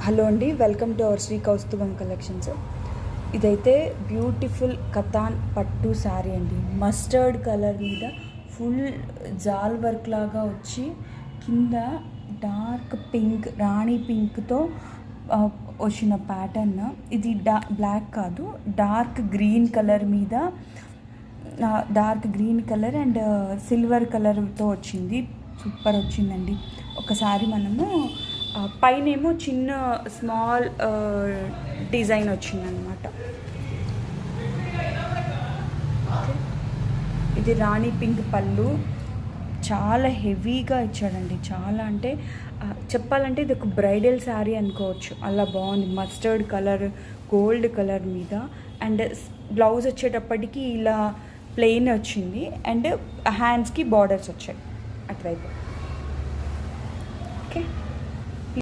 Hello అండి, welcome to our Shri Kaustubham collections. ఇదైతే beautiful katan పట్టు శారీ అండి. మస్టర్డ్ కలర్ మీద ఫుల్ జాల్ వర్క్ లాగా వచ్చి కింద డార్క్ పింక్, రాణి పింక్తో వచ్చిన ప్యాటర్న్. ఇది బ్లాక్ కాదు, డార్క్ గ్రీన్ కలర్ మీద dark green colour and silver కలర్తో వచ్చింది. సూపర్ వచ్చిందండి. ఒకసారి మనము పైనేమో చిన్న స్మాల్ డిజైన్ వచ్చిందనమాట. ఇది రాణి పింక్ పళ్ళు, చాలా హెవీగా ఇచ్చాడండి. చాలా అంటే చెప్పాలంటే ఇది ఒక బ్రైడల్ శారీ అనుకోవచ్చు, అలా బాగుంది. మస్టర్డ్ కలర్, గోల్డ్ కలర్ మీద అండ్ బ్లౌజ్ వచ్చేటప్పటికి ఇలా ప్లెయిన్ వచ్చింది అండ్ హ్యాండ్స్కి బార్డర్స్ వచ్చాయి అటువైపు. ఓకే.